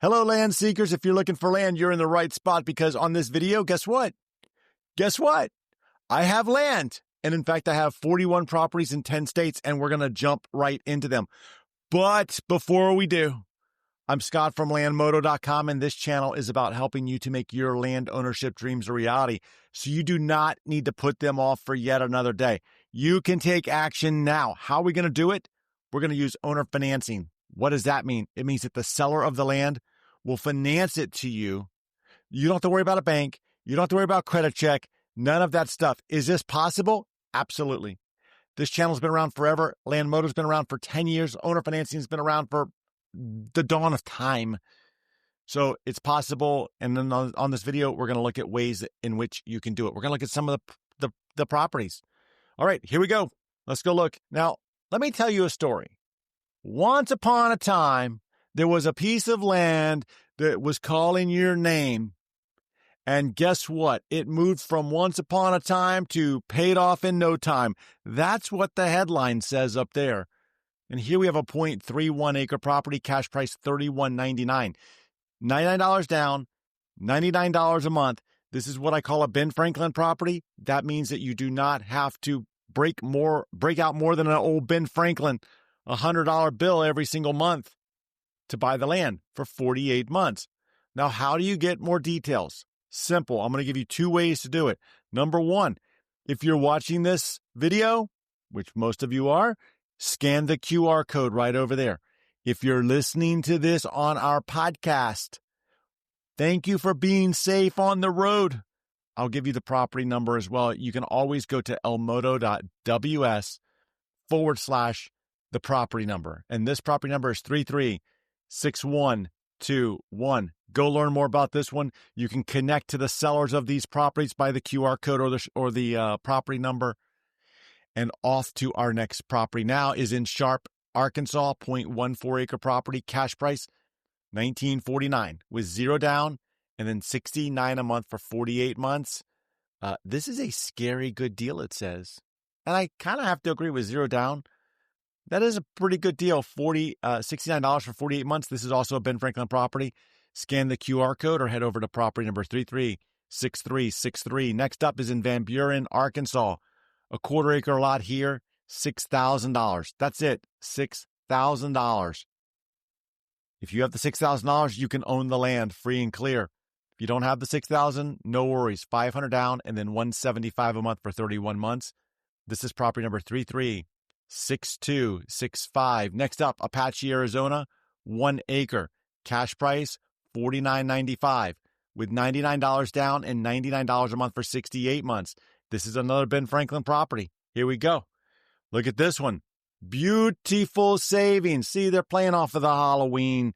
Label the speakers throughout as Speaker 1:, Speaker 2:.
Speaker 1: Hello, land seekers. If you're looking for land, you're in the right spot because on this video, guess what? Guess what? I have land. And in fact, I have 41 properties in 10 states, and we're going to jump right into them. But before we do, I'm Scott from landmodo.com, and this channel is about helping you to make your land ownership dreams a reality so you do not need to put them off for yet another day. You can take action now. How are we going to do it? We're going to use owner financing. What does that mean? It means that the seller of the land will finance it to you. You don't have to worry about a bank. You don't have to worry about credit check. None of that stuff. Is this possible? Absolutely. This channel's been around forever. Landmodo's been around for 10 years. Owner financing has been around for the dawn of time. So it's possible. And then on this video, we're going to look at ways in which you can do it. We're going to look at some of the properties. All right, here we go. Let's go look. Now, let me tell you a story. Once upon a time, there was a piece of land that was calling your name. And guess what? It moved from once upon a time to paid off in no time. That's what the headline says up there. And here we have a 0.31 acre property, cash price $31.99. $99 down, $99 a month. This is what I call a Ben Franklin property. That means that you do not have to break out more than an old Ben Franklin $100 bill every single month to buy the land for 48 months. Now, how do you get more details? Simple. I'm going to give you two ways to do it. Number one, if you're watching this video, which most of you are, scan the QR code right over there. If you're listening to this on our podcast, thank you for being safe on the road. I'll give you the property number as well. You can always go to elmodo.ws/the property number. And this property number is 336121. Go learn more about this one. You can connect to the sellers of these properties by the QR code or the property number. And off to our next property now is in Sharp, Arkansas, 0.14 acre property, cash price $19.49 with zero down and then $69 a month for 48 months. This is a scary good deal, it says. And I kind of have to agree with zero down. That is a pretty good deal, $69 for 48 months. This is also a Ben Franklin property. Scan the QR code or head over to property number 336363. Next up is in Van Buren, Arkansas. A quarter acre lot here, $6,000. That's it, $6,000. If you have the $6,000, you can own the land free and clear. If you don't have the $6,000, no worries. $500 down and then $175 a month for 31 months. This is property number 336265. Next up, Apache, Arizona, 1 acre. Cash price $49.95 with $99 down and $99 a month for 68 months. This is another Ben Franklin property. Here we go. Look at this one. Beautiful savings. See, they're playing off of the Halloween.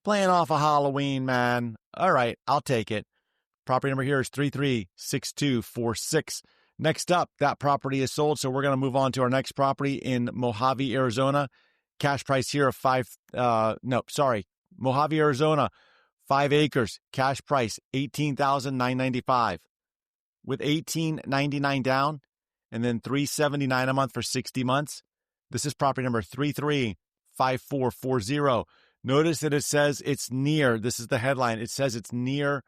Speaker 1: Playing off of Halloween, man. All right, I'll take it. Property number here is 336246. Next up, that property is sold, so we're going to move on to our next property in Mojave, Arizona. Cash price here of Mojave, Arizona, 5 acres. Cash price $18,995 with $18.99 down and then $379 a month for 60 months. This is property number 335440. Notice that it says it's near. This is the headline. It says it's near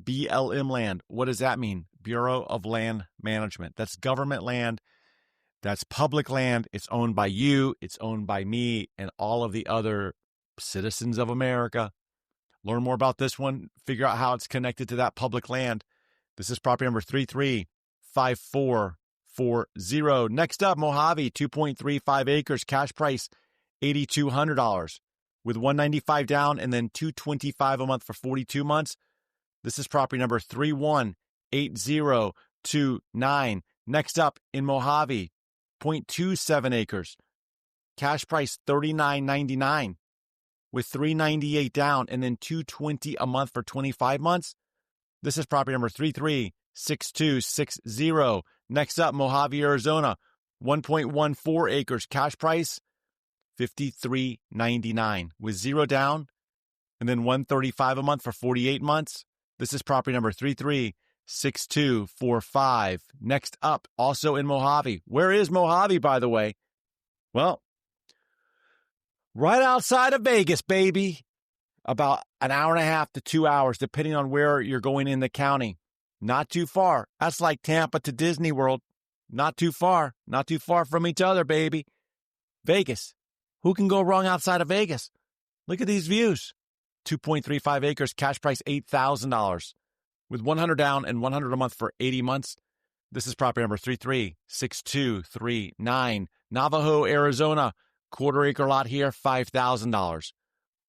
Speaker 1: BLM land. What does that mean? Bureau of Land Management. That's government land. That's public land. It's owned by you. It's owned by me and all of the other citizens of America. Learn more about this one. Figure out how it's connected to that public land. This is property number 335440. Next up, Mojave, 2.35 acres. Cash price $8,200 with $195 down and then $225 a month for 42 months. This is property number 318029. Next up in Mojave, 0.27 acres. Cash price $39.99 with $398 down and then $220 a month for 25 months. This is property number 336260. Next up, Mojave, Arizona, 1.14 acres. Cash price $53.99 with zero down and then $135 a month for 48 months. This is property number 336245. Next up, also in Mojave. Where is Mojave, by the way? Well, right outside of Vegas, baby. about an hour and a half to 2 hours, depending on where you're going in the county. Not too far. That's like Tampa to Disney World. Not too far. Not too far from each other, baby. Vegas. Who can go wrong outside of Vegas? Look at these views. 2.35 acres, cash price $8,000. With 100 down and 100 a month for 80 months. This is property number 336239, Navajo, Arizona. Quarter acre lot here, $5,000.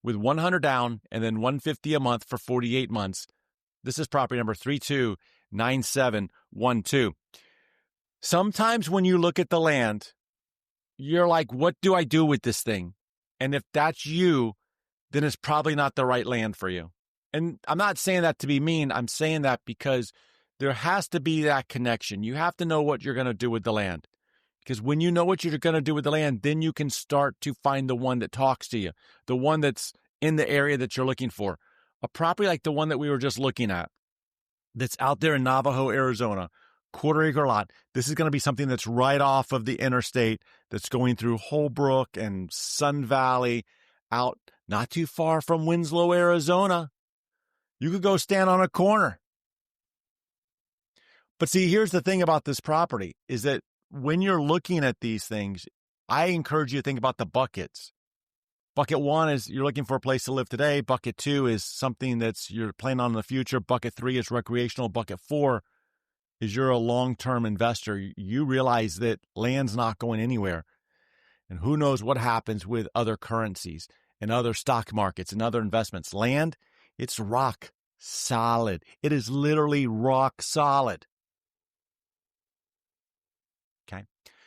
Speaker 1: With 100 down and then $150 a month for 48 months. This is property number 329712. Sometimes when you look at the land, you're like, what do I do with this thing? And if that's you, then it's probably not the right land for you. And I'm not saying that to be mean. I'm saying that because there has to be that connection. You have to know what you're going to do with the land. Because when you know what you're going to do with the land, then you can start to find the one that talks to you, the one that's in the area that you're looking for. A property like the one that we were just looking at that's out there in Navajo, Arizona, quarter acre lot. This is going to be something that's right off of the interstate that's going through Holbrook and Sun Valley out not too far from Winslow, Arizona. You could go stand on a corner. But see, here's the thing about this property is that when you're looking at these things, I encourage you to think about the buckets. Bucket 1 is you're looking for a place to live today. Bucket 2 is something that's you're planning on in the future. Bucket 3 is recreational. Bucket 4 is you're a long-term investor. You realize that land's not going anywhere. And who knows what happens with other currencies and other stock markets and other investments. Land, it's rock solid. It is literally rock solid. Okay.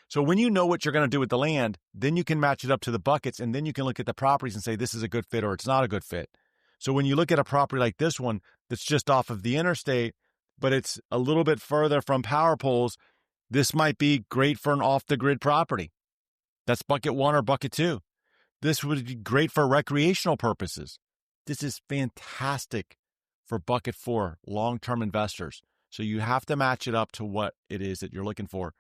Speaker 1: So when you know what you're going to do with the land, then you can match it up to the buckets, and then you can look at the properties and say, this is a good fit or it's not a good fit. So when you look at a property like this one that's just off of the interstate, but it's a little bit further from power poles, this might be great for an off-the-grid property. That's bucket 1 or bucket 2. This would be great for recreational purposes. This is fantastic for bucket 4, long-term investors. So you have to match it up to what it is that you're looking for.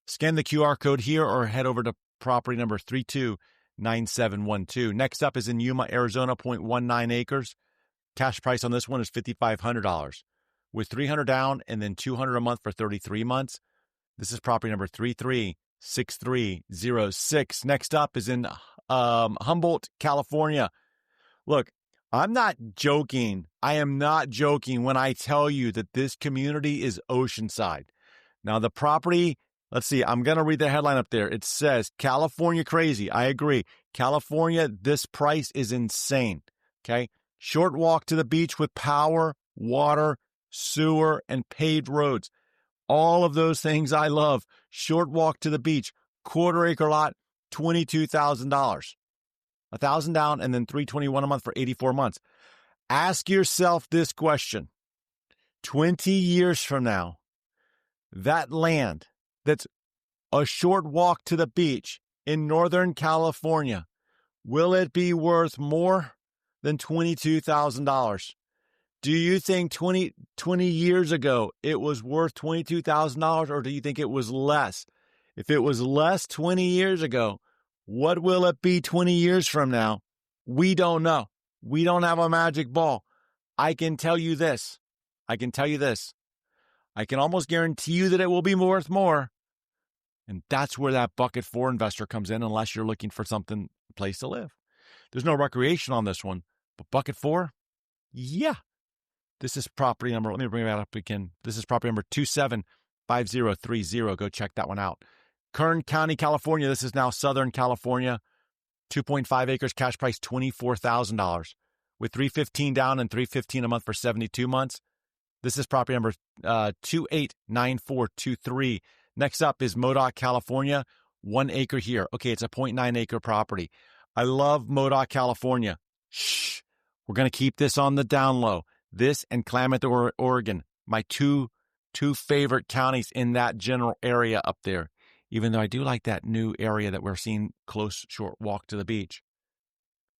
Speaker 1: Scan the QR code here or head over to property number 329712. Next up is in Yuma, Arizona, 0.19 acres. Cash price on this one is $5,500 with 300 down and then 200 a month for 33 months. This is property number 336306. Next up is in Humboldt, California. Look, I'm not joking. I am not joking when I tell you that this community is oceanside. Now, the property, let's see, I'm going to read the headline up there. It says, California crazy. I agree. California, this price is insane. Okay. Short walk to the beach with power, water, sewer, and paved roads. All of those things I love. Short walk to the beach, quarter acre lot, $22,000. $1,000 down and then $321 a month for 84 months. Ask yourself this question. 20 years from now, that land that's a short walk to the beach in Northern California, will it be worth more than $22,000? Do you think 20 years ago it was worth $22,000, or do you think it was less? If it was less 20 years ago, what will it be 20 years from now? We don't know. We don't have a magic ball. I can tell you this. I can almost guarantee you that it will be worth more. And that's where that bucket 4 investor comes in, unless you're looking for a place to live. There's no recreation on this one, but bucket 4, yeah. This is property number, let me bring that up again. This is property number 275030. Go check that one out. Kern County, California. This is now Southern California. 2.5 acres, cash price $24,000 with $315 down and $315 a month for 72 months. This is property number 289423. Next up is Modoc, California. 1 acre here. Okay, it's a 0.9 acre property. I love Modoc, California. Shh. We're going to keep this on the down low. This and Klamath, Oregon, my two favorite counties in that general area up there. Even though I do like that new area that we're seeing, close, short walk to the beach.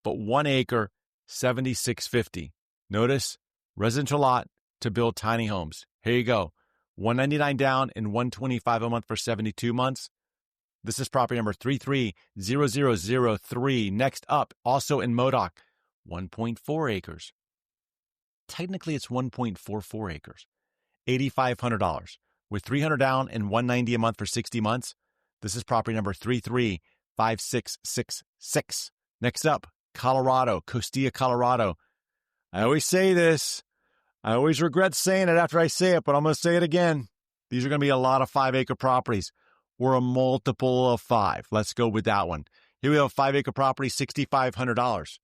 Speaker 1: But 1 acre, $76.50. Notice, residential lot to build tiny homes. Here you go. $199 down and $125 a month for 72 months. This is property number 330003. Next up, also in Modoc, 1.4 acres. Technically, it's 1.44 acres. $8,500 with $300 down and $190 a month for 60 months. This is property number 335666. Next up, Colorado, Costilla, Colorado. I always say this. I always regret saying it after I say it, but I'm going to say it again. These are going to be a lot of 5-acre properties or a multiple of 5. Let's go with that one. Here we have a 5-acre property, $6,500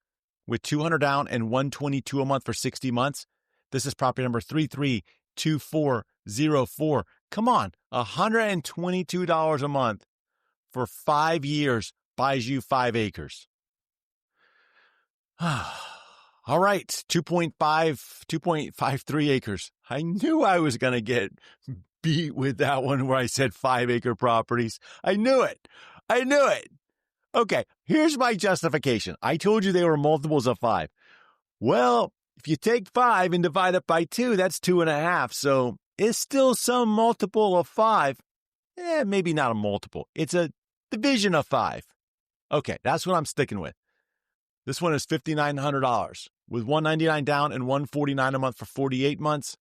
Speaker 1: with $200 down and $122 a month for 60 months. This is property number 332404. Come on, $122 a month for 5 years buys you 5 acres. All right, 2.53 acres. I knew I was going to get beat with that one where I said 5-acre properties. I knew it. Okay, here's my justification. I told you they were multiples of 5. Well, if you take 5 and divide it by 2, that's 2.5. So it's still some multiple of 5. Maybe not a multiple. It's a division of 5. Okay, that's what I'm sticking with. This one is $5,900 with $199 down and $149 a month for 48 months.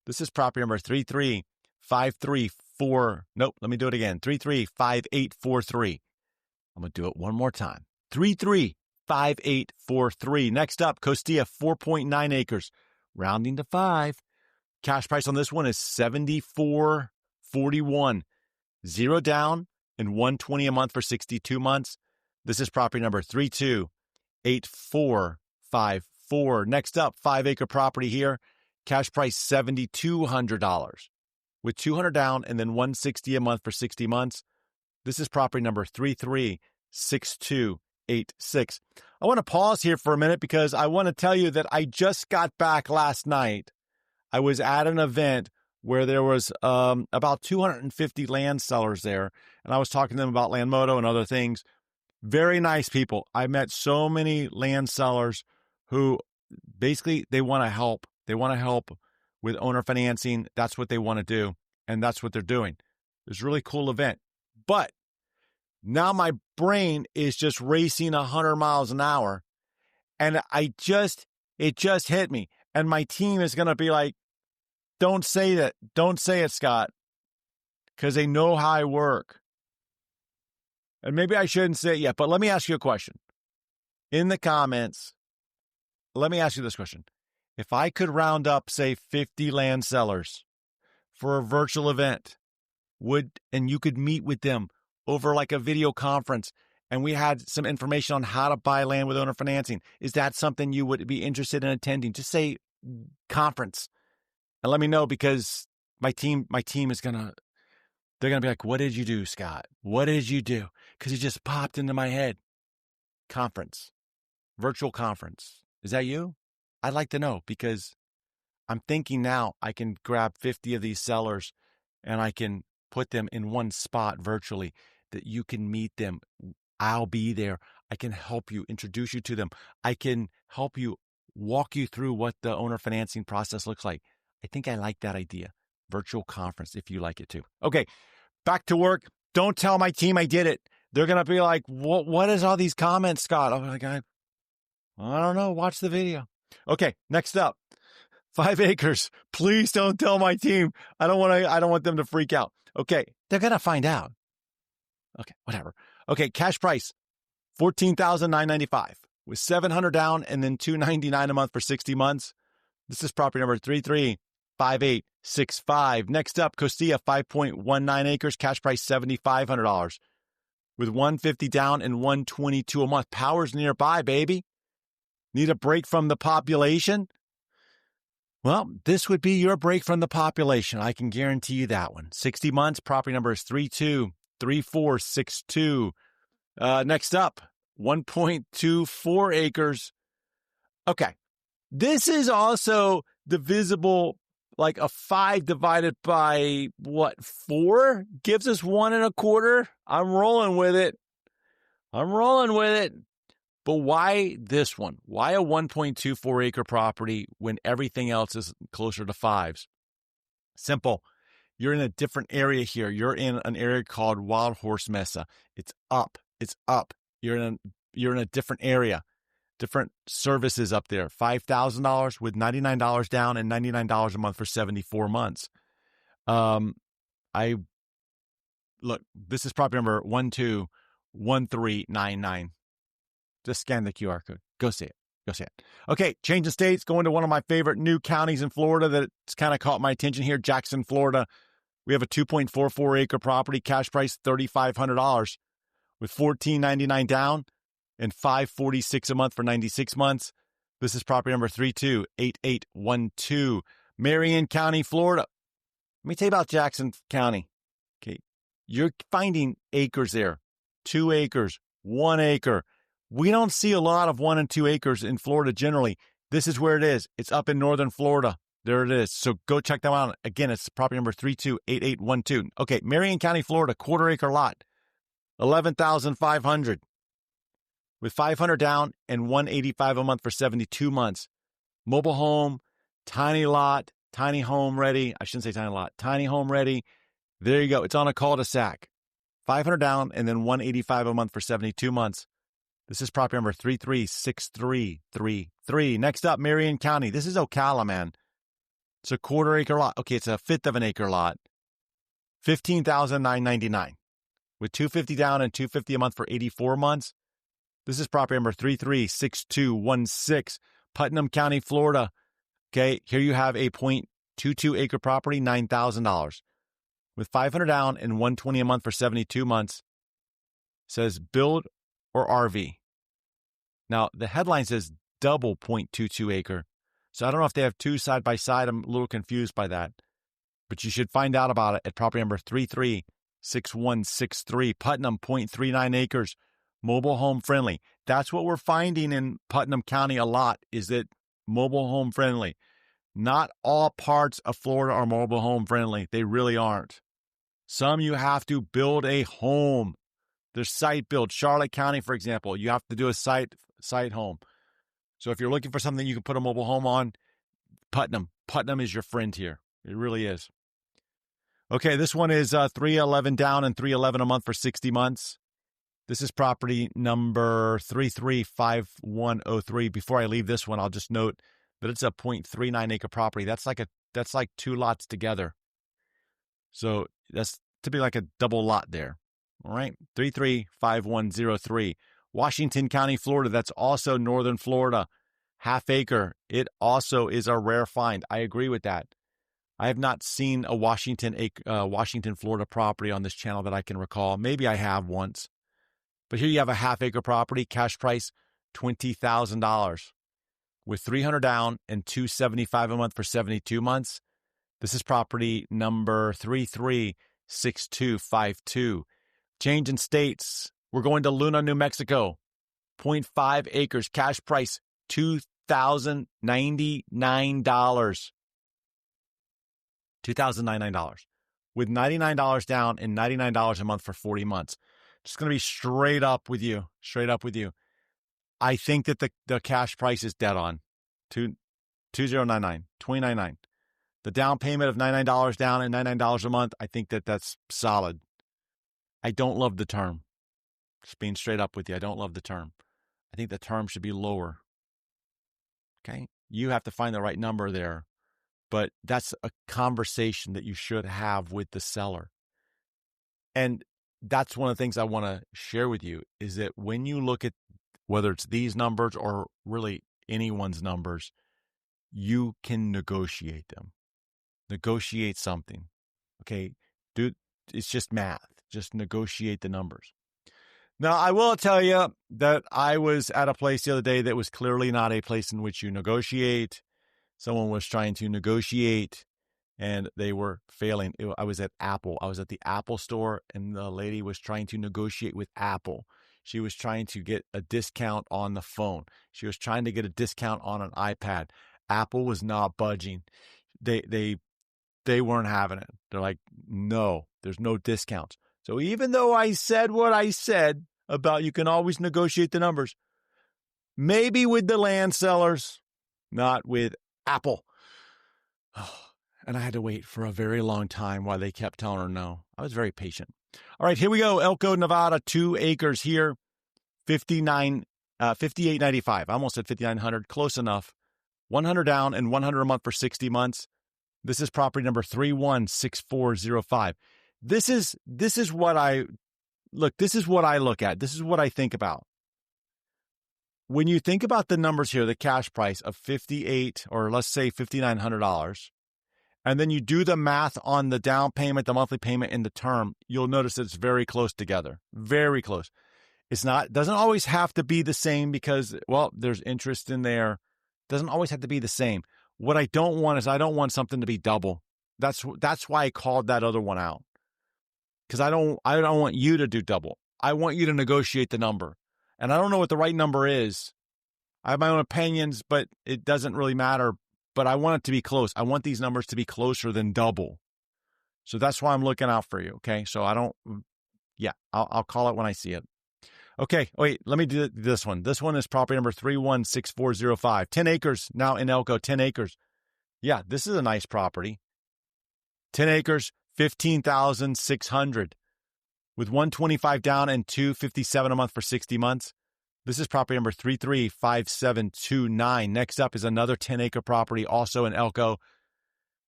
Speaker 1: This is property number 33534. Nope, let me do it again. 335843. I'm going to do it one more time. 335843. Next up, Costilla, 4.9 acres, rounding to 5. Cash price on this one is $74.41. 0 down and $120 a month for 62 months. This is property number 328454. Next up, 5-acre property here. Cash price $7,200 with $200 down and then $160 a month for 60 months. This is property number 336286. I want to pause here for a minute because I want to tell you that I just got back last night. I was at an event where there was about 250 land sellers there, and I was talking to them about Landmodo and other things. Very nice people. I met so many land sellers who basically they want to help. They want to help with owner financing. That's what they want to do, and that's what they're doing. It was a really cool event. But now my brain is just racing 100 miles an hour, and it just hit me. And my team is going to be like, don't say that. Don't say it, Scott, because they know how I work. And maybe I shouldn't say it yet, but let me ask you a question. In the comments, let me ask you this question. If I could round up, say, 50 land sellers for a virtual event, and you could meet with them over like a video conference, and we had some information on how to buy land with owner financing, is that something you would be interested in attending? Just say conference. And let me know, because my team is they're going to be like, what did you do, Scott? What did you do? Because it just popped into my head. Conference. Virtual conference. Is that you? I'd like to know, because I'm thinking now I can grab 50 of these sellers and I can put them in one spot virtually that you can meet them. I'll be there. I can help you, introduce you to them. I can help you, walk you through what the owner financing process looks like. I think I like that idea. Virtual conference, if you like it too. Okay, back to work. Don't tell my team I did it. They're going to be like, what is all these comments, Scott? I'm like, I don't know. Watch the video. Okay, next up, 5 acres. Please don't tell my team. I don't want them to freak out. Okay, they're going to find out. Okay, whatever. Okay, cash price, $14,995 with $700 down and then $299 a month for 60 months. This is property number 335865. Next up, Costilla, 5.19 acres, cash price $7,500 with $150 down and $122 a month. Power's nearby, baby. Need a break from the population? Well, this would be your break from the population. I can guarantee you that one. 60 months, property number is 323462. Next up, 1.24 acres. Okay. This is also divisible, like a 5 divided by, 4? Gives us 1.25. I'm rolling with it. But why this one? Why a 1.24 acre property when everything else is closer to 5s? Simple. You're in a different area here. You're in an area called Wild Horse Mesa. It's up. You're in a different area. different services up there. $5,000 with $99 down and $99 a month for 74 months. Look, this is property number 121399. Just scan the QR code. Go see it. Go see it. Okay, change of states, going to one of my favorite new counties in Florida that's kind of caught my attention here, Jackson, Florida. We have a 2.44 acre property, cash price $3,500 with $1,499 down and $546 a month for 96 months. This is property number 328812, Marion County, Florida. Let me tell you about Jackson County. Okay, you're finding acres there, 2 acres, 1 acre. We don't see a lot of 1 and 2 acres in Florida generally. This is where it is. It's up in northern Florida. There it is. So go check them out. Again, it's property number 328812. Okay, Marion County, Florida, quarter acre lot, $11,500 with $500 down and $185 a month for 72 months. Mobile home, tiny lot, tiny home ready. I shouldn't say tiny lot, tiny home ready. There you go. It's on a cul-de-sac. $500 down and then $185 a month for 72 months. This is property number 336333. Next up, Marion County. This is Ocala, man. It's a quarter acre lot. Okay, it's a fifth of an acre lot. $15,999 with $250 down and $250 a month for 84 months. This is property number 336216, Putnam County, Florida. Okay, here you have a 0.22 acre property, $9,000 with $500 down and $120 a month for 72 months. It says build or RV. Now, the headline says double 0.22 acre. So I don't know if they have two side by side. I'm a little confused by that. But you should find out about it at property number 336163, Putnam, 0.39 acres, mobile home friendly. That's what we're finding in Putnam County a lot, is that mobile home friendly. Not all parts of Florida are mobile home friendly. They really aren't. Some you have to build a home. There's site build. Charlotte County, for example, you have to do a site home. So if you're looking for something you can put a mobile home on, Putnam is your friend here. It really is. Okay, this one is $311 down and $311 a month for 60 months. This is property number 335103. Before I leave this one, I'll just note that it's a 0.39 acre property. That's like 2 lots together. So that's typically like a double lot there. All right, 335103. Washington County, Florida. That's also northern Florida. Half acre. It also is a rare find. I agree with that. I have not seen a Washington, Florida property on this channel that I can recall. Maybe I have once. But here you have a half acre property, cash price $20,000 with $300 down and $275 a month for 72 months. This is property number 336252. Change in states. We're going to Luna, New Mexico. 0.5 acres, cash price $2,099. $2,099 with $99 down and $99 a month for 40 months. Just going to be straight up with you. I think that the cash price is dead on. $2,099. The down payment of $99 down and $99 a month, I think that's solid. I don't love the term. Just being straight up with you, I don't love the term. I think the term should be lower. Okay? You have to find the right number there. But that's a conversation that you should have with the seller. And that's one of the things I want to share with you, is that when you look at whether it's these numbers or really anyone's numbers, you can negotiate them. Negotiate something. Okay? Dude, it's just math. Just negotiate the numbers. Now, I will tell you that I was at a place the other day that was clearly not a place in which you negotiate. Someone was trying to negotiate and they were failing. I was at Apple. I was at the Apple store and the lady was trying to negotiate with Apple. She was trying to get a discount on the phone. She was trying to get a discount on an iPad. Apple was not budging. They weren't having it. They're like, no, there's no discounts. So even though I said what I said about you can always negotiate the numbers, maybe with the land sellers, not with Apple. And I had to wait for a very long time while they kept telling her no. I was very patient. All right, here we go. Elko, Nevada, 2 acres here, $59 $58.95. I almost said $5,900. Close enough. 100 down and 100 a month for 60 months. This is property number 316405. This is what I look at. This is what I think about. When you think about the numbers here, the cash price of $58 or let's say $5,900, and then you do the math on the down payment, the monthly payment, and the term, you'll notice that it's very close together. Very close. Doesn't always have to be the same because, well, there's interest in there. Doesn't always have to be the same. What I don't want is I don't want something to be double. That's why I called that other one out. Because I don't want you to do double. I want you to negotiate the number. And I don't know what the right number is. I have my own opinions, but it doesn't really matter. But I want it to be close. I want these numbers to be closer than double. So that's why I'm looking out for you. Okay. So I'll call it when I see it. Okay. Wait, let me do this one. This one is property number 316405. 10 acres now in Elko, 10 acres. Yeah, this is a nice property. 10 acres, 15,600 with 125 down and 257 a month for 60 months. This is property number 335729. Next up is another 10-acre property, also in Elko,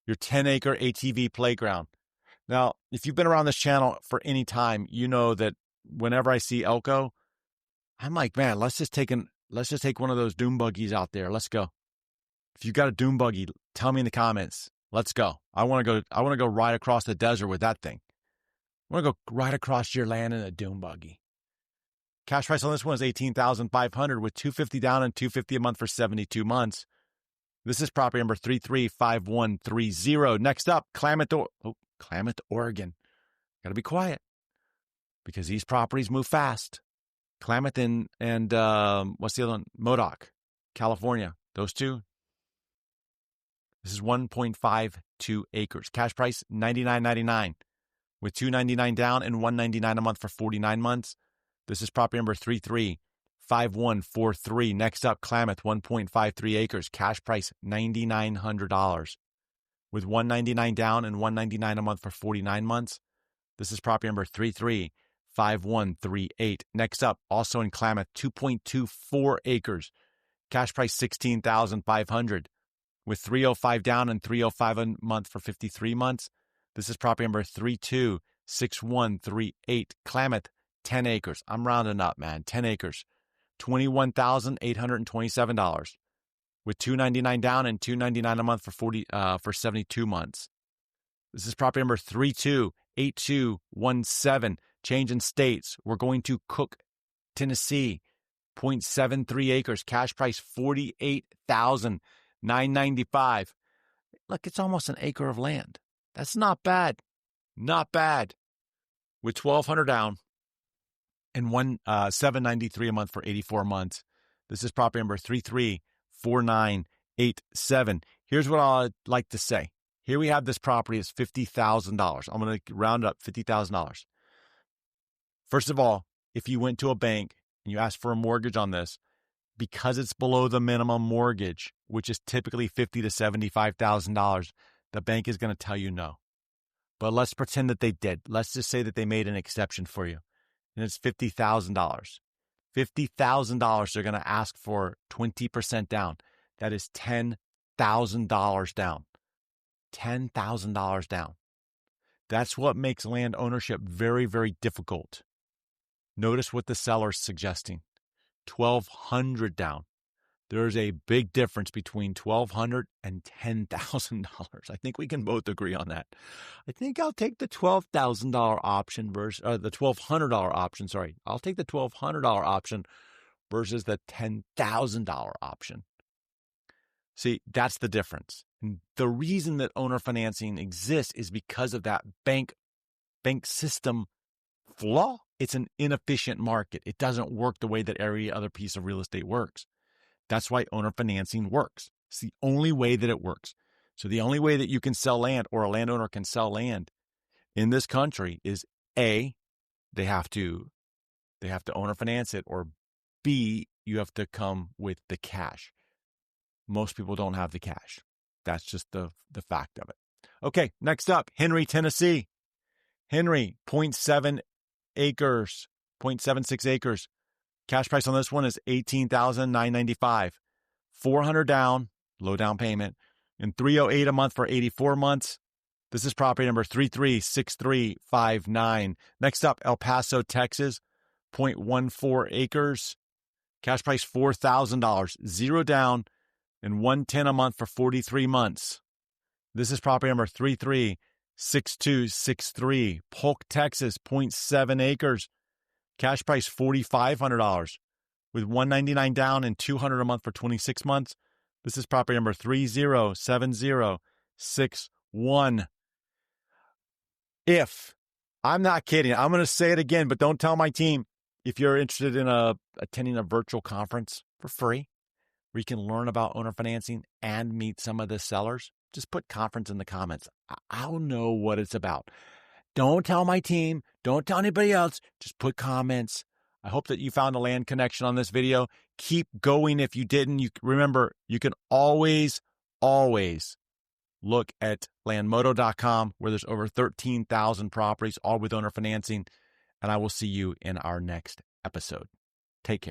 Speaker 1: your 10-acre ATV playground. Now, if you've been around this channel for any time, you know that whenever I see Elko, I'm like, man, let's just take one of those dune buggies out there. Let's go. If you got a dune buggy, tell me in the comments. Let's go. I want to go ride across the desert with that thing. I want to go ride across your land in a dune buggy. Cash price on this one is $18,500 with $250 down and $250 a month for 72 months. This is property number 335130. Next up, Klamath, Oregon. Got to be quiet because these properties move fast. Klamath and what's the other one? Modoc, California. Those two. This is 1.52 acres. Cash price $99.99 with $299 down and $199 a month for 49 months. This is property number 335143. Next up, Klamath, 1.53 acres. Cash price $9,900 with $199 down and $199 a month for 49 months. This is property number 335138. Next up, also in Klamath, 2.24 acres. Cash price $16,500 with $305 down and $305 a month for 53 months. This is property number 326138. Klamath, 10 acres. I'm rounding up, man. 10 acres. $21,827 with $299 down and $299 a month for 72 months. This is property number 328217. Change in states. We're going to Cook, Tennessee. 0.73 acres. Cash price $48,995. Look, it's almost an acre of land. That's not bad. Not bad. With $1,200 down and $793 a month for 84 months. This is property number 334987. Here's what I'd like to say. Here we have this property is $50,000. I'm going to round up $50,000. First of all, if you went to a bank and you asked for a mortgage on this, because it's below the minimum mortgage, which is typically $50,000 to $75,000, the bank is going to tell you no. But let's pretend that they did. Let's just say that they made an exception for you. And it's $50,000. $50,000 they're going to ask for 20% down. That is $10,000 down. $10,000 down. That's what makes land ownership very, very difficult. Notice what the seller's suggesting. $1,200 down. There's a big difference between $1,200 and $10,000. I think we can both agree on that. I think I'll take the $12,000 option versus the $1,200 option. Sorry, I'll take the $1,200 option versus the $10,000 option. See, that's the difference. And the reason that owner financing exists is because of that bank system flaw. It's an inefficient market. It doesn't work the way that every other piece of real estate works. That's why owner financing works. It's the only way that it works. So the only way that you can sell land or a landowner can sell land in this country is A, they have to owner finance it, or B, you have to come with the cash. Most people don't have the cash. That's just the fact of it. Okay, next up, Henry, Tennessee. Henry, 0.76 acres. Cash price on this one is $18,995. $400 down, low down payment, and $308 a month for 84 months. This is property number 336359. Next up, El Paso, Texas, 0.14 acres. Cash price $4,000, 0 down, and $110 a month for 43 months. This is property number 336263, Polk, Texas, 0.7 acres. Cash price $4,500 with $199 down and $200 a month for 26 months. This is property number 307061. If, I'm not kidding, I'm going to say it again, but don't tell my team. If you're interested in attending a virtual conference for free, where you can learn about owner financing and meet some of the sellers, just put conference in the comments. I'll know what it's about. Don't tell my team. Don't tell anybody else. Just put comments. I hope that you found a land connection on this video. Keep going if you didn't. Remember, you can always look at landmodo.com, where there's over 13,000 properties, all with owner financing. And I will see you in our next episode. Take care.